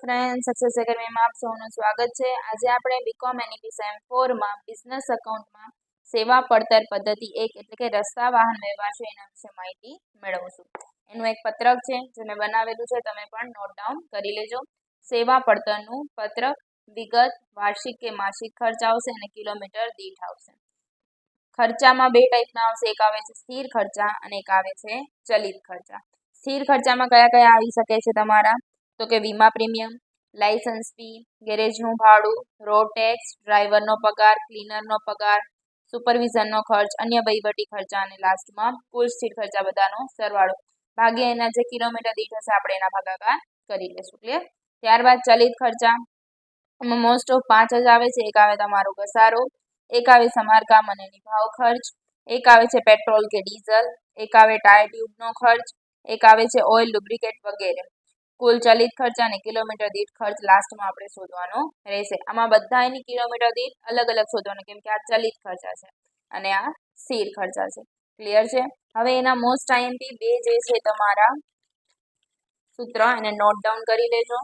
Friend, success એકેડમીમાં આપ સૌનું સ્વાગત છે। આજે આપણે બીકોમ એનઈપી સેમ 4 માં બિઝનેસ એકાઉન્ટમાં સેવા પડતર પદ્ધતિ 1 એટલે કે રસ્તા વાહન વ્યવહાર છે એના વિશે માહિતી મેળવશું। એનું એક પત્રક છે જે મેં બનાવેલું છે, તમે પણ નોટ ડાઉન કરી લેજો। સેવા પડતરનું પત્રક વિગત વાર્ષિક કે માસિક ખર્ચ આવશે અને કિલોમીટર દીઠ આવશે। ખર્ચામાં બે ટાઈપના આવશે, એક આવે છે સ્થિર ખર્ચા અને એક આવે છે ચલિત ખર્ચા। સ્થિર ખર્ચામાં કયા કયા આવી શકે છે તમારા, તો કે વીમા પ્રીમિયમ, લાયસન્સ ફી, ગેરેજનું ભાડું, રોડ ટેક્સ, ડ્રાઈવરનો પગાર, ક્લીનરનો પગાર, સુપરવિઝનનો ખર્ચ, અન્ય વહીવટી ખર્ચા અને લાસ્ટમાં કુલ સ્થિર ખર્ચા બધાનો સરવાળો ભાગ્યા એના જે કિલોમીટર દીઠ હશે આપણે એના ભાગાકાર કરી લેશું। ક્લિયર? ત્યારબાદ ચલિત ખર્ચા, એમાં મોસ્ટ ઓફ 5 જ આવે છે। એક આવે તમારો ઘસારો, એક આવે સમારકામ અને નિભાવ ખર્ચ, એક આવે છે પેટ્રોલ કે ડીઝલ, એક આવે ટાયર ટ્યુબનો ખર્ચ, એક આવે છે ઓઇલ, લુબ્રિકેટ વગેરે। કુલ ચલિત ખર્ચ અને કિલોમીટર દીઠ ખર્ચ લાસ્ટમાં આપણે શોધવાનો રહેશે। આમાં બધા એની કિલોમીટર દીઠ અલગ અલગ શોધવાનું, કેમ કે આ ચલિત ખર્ચા છે અને આ સ્થિર ખર્ચા છે। ક્લિયર છે? હવે એના મોસ્ટ આઈએમપી બે જે છે તમારા સૂત્ર એને નોટ ડાઉન કરી લેજો।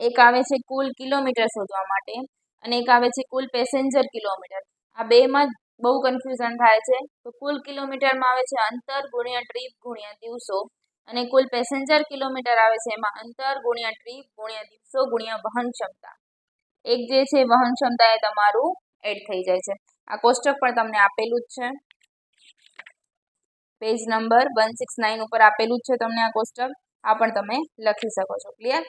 એક આવે છે કુલ કિલોમીટર શોધવા માટે અને એક આવે છે કુલ પેસેન્જર કિલોમીટર। આ બેમાં બહુ કન્ફ્યુઝન થાય છે। તો કુલ કિલોમીટરમાં આવે છે અંતર ગુણ્યા ટ્રીપ ગુણ્યા દિવસો અને કુલ પેસેન્જર કિલોમીટર આવે છે એમાં અંતર ગુણ્યા ટ્રીપ ગુણ્યા દિવસો ગુણ્યા વહન ક્ષમતા। એક જે છે વહન ક્ષમતા એ તમારું એડ થઈ જાય છે। આ કોષ્ટક પણ તમને આપેલું જ છે, પેજ નંબર 169 ઉપર આપેલું જ છે તમને આ કોષ્ટક, આ પણ તમે લખી શકો છો। ક્લિયર?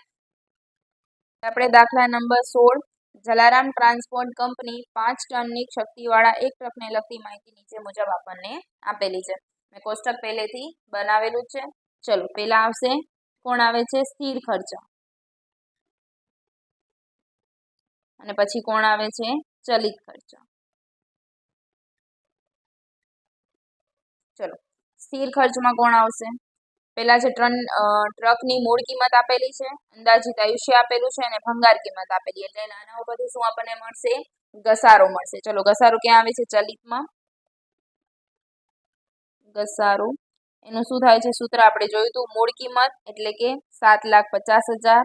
આપણે દાખલા નંબર 16, જલારામ ટ્રાન્સપોર્ટ કંપની 5 ટનની શક્તિવાળા એક ટ્રકને લગતી માહિતી નીચે મુજબ આપણને આપેલી છે। મેં કોષ્ટક પહેલેથી બનાવેલું છે। ચલો, પેલા આવશે કોણ આવે છે સ્થિર ખર્ચા અને પછી કોણ આવે છે ચલિત ખર્ચા। ચલો, સ્થિર ખર્ચમાં કોણ આવશે? પેલા છે ટ્રકની મૂળ કિંમત આપેલી છે, અંદાજિત આયુષ્ય આપેલું છે અને ભંગાર કિંમત આપેલી, એટલે આના ઉપરથી શું આપણને મળશે? ઘસારો મળશે। ચલો, ઘસારો ક્યાં આવે છે? ચલિતમાં ઘસારો એનું શું થાય છે સૂત્ર આપણે જોયું હતું, મૂળ કિંમત એટલે કે 7,50,000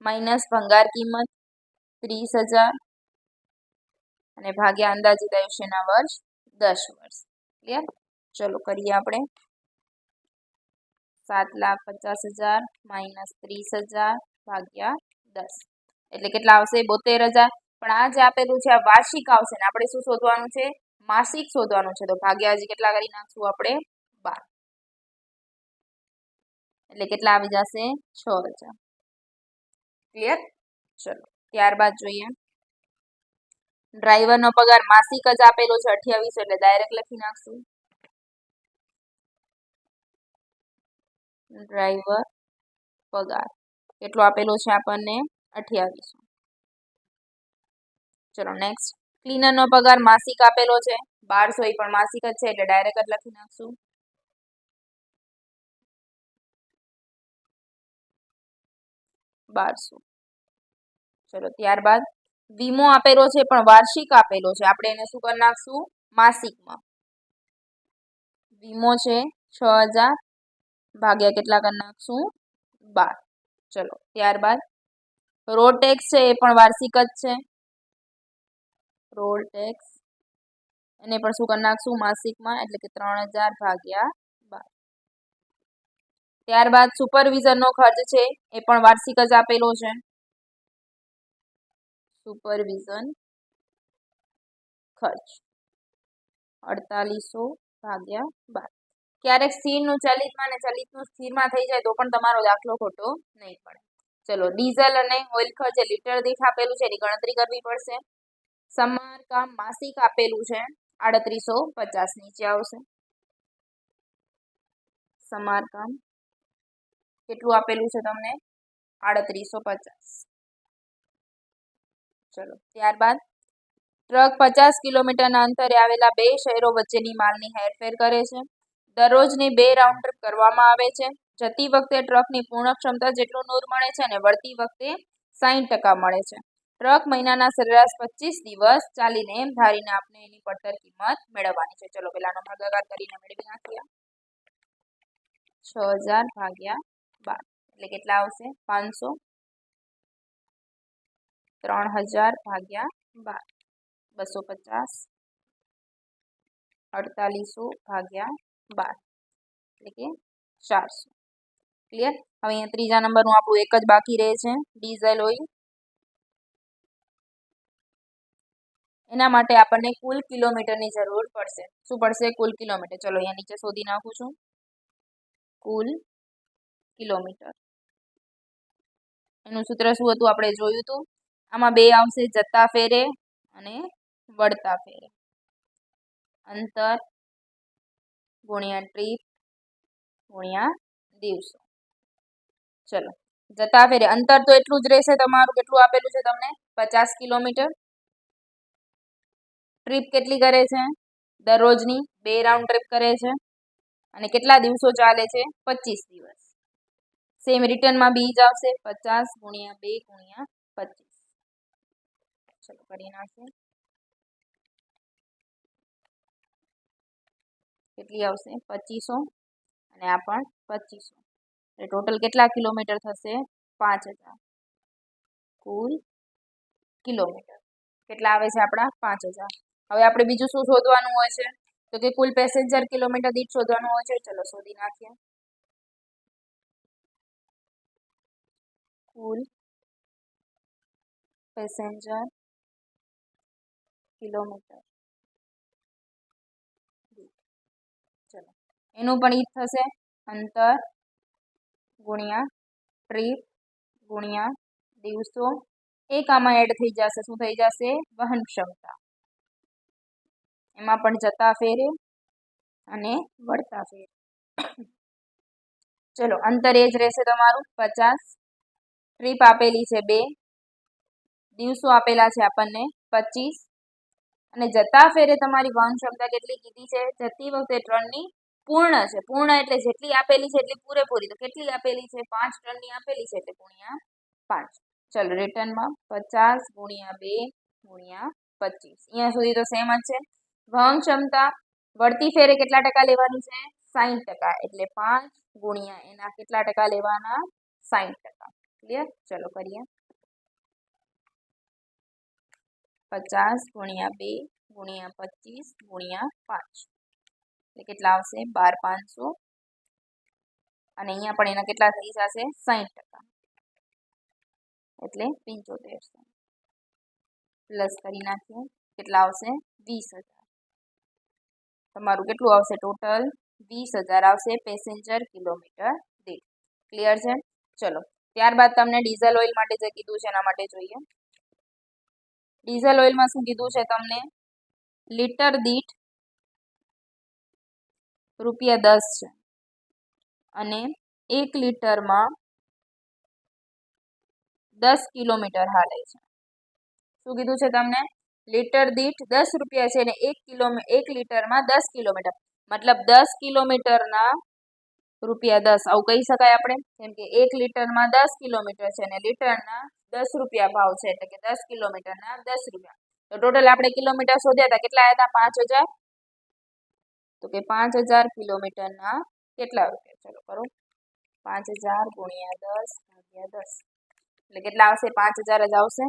માઇનસ ભંગાર કિંમત 30,000 અને ભાગ્યા અંદાજિત આયુષ્યના વર્ષ 10 વર્ષ। ક્લિયર? ચલો કરીએ આપણે, 7,50,000 માઇનસ 30,000 ભાગ્યા 10 એટલે કેટલા આવશે? 72,000। પણ આ જે આપેલું છે આ વાર્ષિક આવશે ને આપણે શું શોધવાનું છે? માસિક શોધવાનું છે। તો ભાગ્યા હજી કેટલા કરી નાખશું આપણે? 12, એટલે કેટલા આવી જશે? 6,000। ક્લિયર? ચલો, ત્યારબાદ જોઈએ ડ્રાઈવરનો પગાર માસિક જ આપેલો છે 2800, એટલે ડાયરેક્ટ લખી નાખશું ડ્રાઈવર પગાર કેટલો આપેલો છે આપણને? 2800। ચલો નેક્સ્ટ, ક્લીનરનો પગાર માસિક આપેલો છે 1200, એ પણ માસિક જ છે એટલે ડાયરેક્ટ જ લખી નાખશું 1200। ચલો ત્યારબાદ વીમો આપેલો છે પણ વાર્ષિક આપેલો છે, આપણે એને શું કરી નાખશું? માસિકમાં। વીમો છે 6,000 ભાગ્યા કેટલા કરી નાખશું? 12। ચલો ત્યારબાદ રોડ ટેક્સ છે એ પણ વાર્ષિક જ છે, રોડ ટેક્સ એને પણ શું કરી નાખશું? માસિકમાં, એટલે કે 3,000 ભાગ્યા 12। ત્યારબાદ સુપરવિઝનનો ખર્ચ છે એ પણ વાર્ષિક જ આપેલો છે, સુપરવિઝન ખર્ચ 4800 ભાગ્યા 12। ક્યારેક સ્થિરનું ચલિતમાં અને ચલિતનું સ્થિરમાં થઈ જાય તો પણ તમારો દાખલો ખોટો નહીં પડે। ચલો, ડીઝલ અને ઓઇલ ખર્ચ લીટર દીઠ આપેલું છે એની ગણતરી કરવી પડશે। સમારકામ માસિક આપેલું છે 3850, નીચે આવશે સમારકામ કેટલું આપેલું છે તમને? 3850। ચલો ત્યારબાદ ટ્રક 50 કિલોમીટરના અંતરે આવેલા બે શહેરો વચ્ચેની માલની હેરફેર કરે છે। દરરોજની 2 રાઉન્ડ ટ્રીપ કરવામાં આવે છે। જતી વખતે ટ્રકની પૂર્ણ ક્ષમતા જેટલું નૂર મળે છે અને વળતી વખતે 60% મળે છે। ટ્રક મહિનાના સરેરાશ 25 દિવસ ચાલીને એમ ધારીને આપણે એની પડતર કિંમત મેળવવાની છે। ચલો પેલાનો ભાગાકાર કરીને મેળવી નાખીએ। 6000 ભાગ્યા 12 એટલે કેટલા આવશે 500. 3000 ભાગ્યા 12 250. 4800 ભાગ્યા 12 એટલે કે 400. ક્લિયર. હવે અહીંયા ત્રીજા નંબરનું આપણું એક જ બાકી રહે છે, ડીઝલ ઓઇલ. એના માટે આપણને કુલ કિલોમીટરની જરૂર પડશે. શું પડશે? કુલ કિલોમીટર. ચલો અહીંયા નીચે શોધી નાખું છું. કુલ કિલોમીટર. એનું સૂત્ર શું હતું આપણે જોયું હતું. આમાં બે આવશે, જતા ફેરે અને વળતા ફેરે. અંતર ગુણ્યા ટ્રીપ ગુણ્યા દિવસો. ચલો જતા ફેરે અંતર તો એટલું જ રહેશે તમારું. કેટલું આપેલું છે તમને? 50 કિલોમીટર. ટ્રીપ કેટલી કરે છે? દરરોજની 2 રાઉન્ડ ટ્રીપ કરે છે. અને કેટલા દિવસો ચાલે છે? 25 દિવસ. સેમ રિટર્નમાં બી જ આવશે, 50 ગુણ્યા 2 ગુણ્યા 25. ચલો કરી નાખીએ. કેટલી આવશે? 2500 અને આ પણ 2500. એટલે ટોટલ કેટલા કિલોમીટર થશે? 5000. કુલ કિલોમીટર કેટલા આવે છે આપણા? 5000. હવે આપણે બીજું શું શોધવાનું હોય છે? તો કે કુલ પેસેન્જર કિલોમીટર દીઠ શોધવાનું હોય છે. ચલો શોધી નાખીએ. કુલ પેસેન્જર કિલોમીટર. ચલો એનું પણ ઈ થશે, અંતર ગુણ્યા ટ્રીપ ગુણ્યા દિવસો. એક આમાં એડ થઈ જશે. શું થઈ જશે? વહન ક્ષમતા. એમાં પણ જતા ફેરે અને વળતા ફેરે. ચલો અંતર એ જ રહેશે તમારું 50. ટ્રીપ આપેલી છે 2. દિવસો આપેલા છે આપણને 25. અને જતા ફેરે તમારી વહન ક્ષમતા કેટલી કીધી છે? જતી વખતે ટ્રનની પૂર્ણ છે. પૂર્ણ એટલે જેટલી આપેલી છે એટલી પૂરેપૂરી. તો કેટલી આપેલી છે? 5 ટનની આપેલી છે એટલે ગુણ્યા 5. ચલો રિટર્નમાં 50 ગુણ્યા 2 ગુણ્યા 25. અહીંયા સુધી તો સેમ જ છે. વહન ક્ષમતા વળતી ફેરે કેટલા ટકા લેવાની છે? 60%. એટલે 5 ગુણ્યા એના કેટલા ટકા લેવાના? 60%. ક્લિયર. ચલો કરીએ. 50 ગુણ્યા 2 ગુણ્યા 25 ગુણ્યા 5 એટલે કેટલા આવશે? 12500. અને અહીંયા પણ એના કેટલા થઈ જશે? 60%. એટલે 7500. પ્લસ કરી નાખીએ. કેટલા આવશે? 20000. તમારું કેટલું આવશે? ટોટલ 20000 આવશે પેસેન્જર કિલોમીટર દીઠ. ક્લિયર છે? ચલો ત્યારબાદ તમને ડીઝલ ઓઇલ માટે જે કીધું છે એના માટે જોઈએ. ડીઝલ ઓઇલમાં શું કીધું છે તમને? લીટર દીઠ ₹10 છે અને 1 લીટરમાં 10 કિલોમીટર હાલે છે. શું કીધું છે તમને? લીટર દીઠ 10 રૂપિયા છે અને 1 લીટરમાં 10 કિલોમીટર. મતલબ 10 કિલોમીટરના ₹10. આવું કહી શકાય આપણે. કેમ કે 1 લીટરમાં 10 કિલોમીટર છે અને લીટરના 10 રૂપિયા ભાવ છે. એટલે કે 10 કિલોમીટરના 10 રૂપિયા. તો ટોટલ આપણે કિલોમીટર શોધ્યા હતા. કેટલા આવ્યા હતા? 5000. તો કે 5000 કિલોમીટરના કેટલા રૂપિયા? ચલો કરો. 5000 ગુણ્યા 10 ભાગ્યા 10 એટલે કેટલા આવશે? 5000 જ આવશે.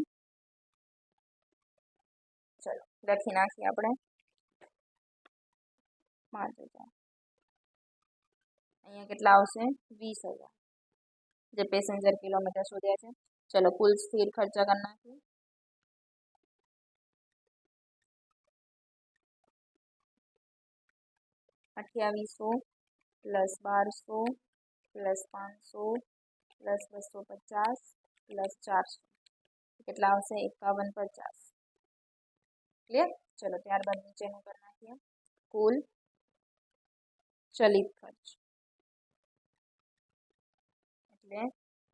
ચલો લખી નાખીએ આપણે 5000. અહીંયા કેટલા આવશે? 20000 જે પેસેન્જર કિલોમીટર શોધ્યા છે. ચલો કુલ સ્થિર ખર્ચા કરી નાખીએ. 2800 પ્લસ 1200 પ્લસ 500 પ્લસ 250 પ્લસ 400 કેટલા આવશે? 5150. ક્લિયર. ચલો ત્યારબાદ નીચેનું કરી નાખીએ. કુલ ચલિત ખર્ચ એટલે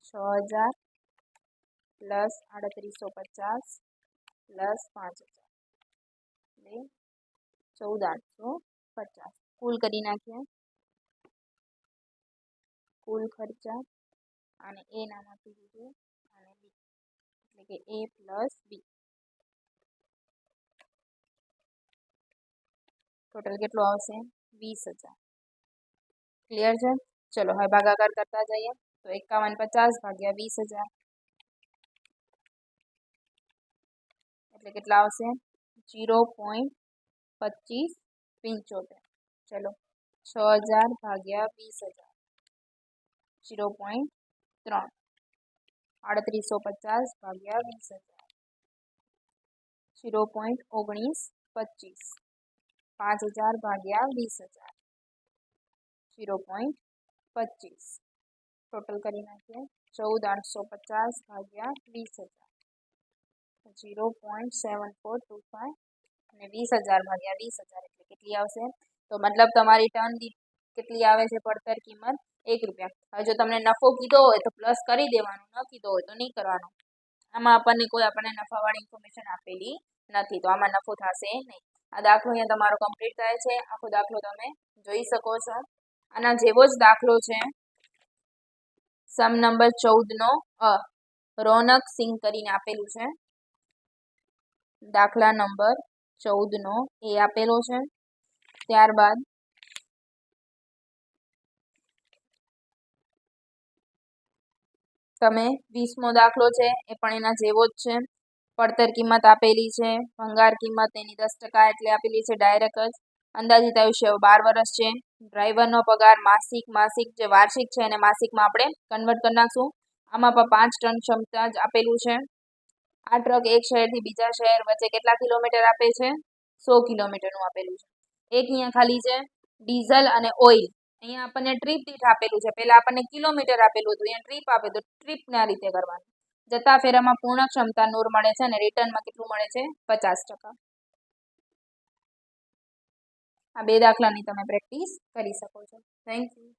6000 પ્લસ 3850 પ્લસ 5000 એટલે 14850. કુલ કરી નાખીએ. કુલ ખર્ચા અને એ નામ આપી દીધું અને બી એટલે કે એ પ્લસ બી. ટોટલ કેટલું આવશે? 20000. ક્લિયર છે? ચલો હવે ભાગાકાર કરતા જઈએ તો 5150 ભાગ્યા 20,000 એટલે કેટલા આવશે 0.2575. ચલો 6000 ભાગ્યા 20,000 0.3. 3850 ભાગ્યા 20,000 0.1925. 5000 ભાગ્યા 20,000 0.25. ટોટલ કરી નાખીએ 14850 ભાગ્યા 20,000 0.7425 અને 20,000 ભાગ્યા 20,000 એટલે કેટલી આવશે તો મતલબ તમારી ટન દીઠ કેટલી આવે છે પડતર કિંમત 1 રૂપિયા. હવે જો તમને નફો કીધો હોય તો પ્લસ કરી દેવાનું, ન કીધો હોય તો નહીં કરવાનું. આમાં આપણને નફાવાળી ઇન્ફોર્મેશન આપેલી નથી તો આમાં નફો થશે નહીં. આ દાખલો અહીંયા તમારો કમ્પ્લીટ થાય છે. આખો દાખલો તમે જોઈ શકો છો. આના જેવો જ દાખલો છે સમ નંબર 14 નો રોનક સિંહ કરીને આપેલું છે. દાખલા નંબર 14 નો એ આપેલો છે. ત્યારબાદ તમે 20મો દાખલો છે એ પણ એના જેવો જ છે. પડતર કિંમત આપેલી છે, ભંગાર કિંમત એની 10% એટલે આપેલી છે ડાયરેક્ટ જ. અંદાજિત આયુષ્ય 12 વર્ષ છે. ડ્રાઈવરનો પગાર માસિક જે વાર્ષિક છે એને માસિકમાં આપણે કન્વર્ટ કરી નાખશું. આમાં પણ 5 ટન ક્ષમતા જ આપેલું છે. આ ટ્રક એક શહેરથી બીજા શહેર વચ્ચે કેટલા કિલોમીટર આપે છે 100 કિલોમીટરનું આપેલું છે. એક અહીંયા ખાલી છે ડીઝલ અને ઓઇલ. અહીંયા આપણને ટ્રીપ દીઠ આપેલું છે. પહેલા આપણને કિલોમીટર આપેલું હતું, અહીંયા ટ્રીપ આપે તો ટ્રીપના રીતે કરવાનું. જતા ફેરામાં પૂર્ણ ક્ષમતા નૂર મળે છે અને રિટર્નમાં કેટલું મળે છે 50%. આ બે દાખલાની તમે પ્રેક્ટિસ કરી શકો છો. Thank you.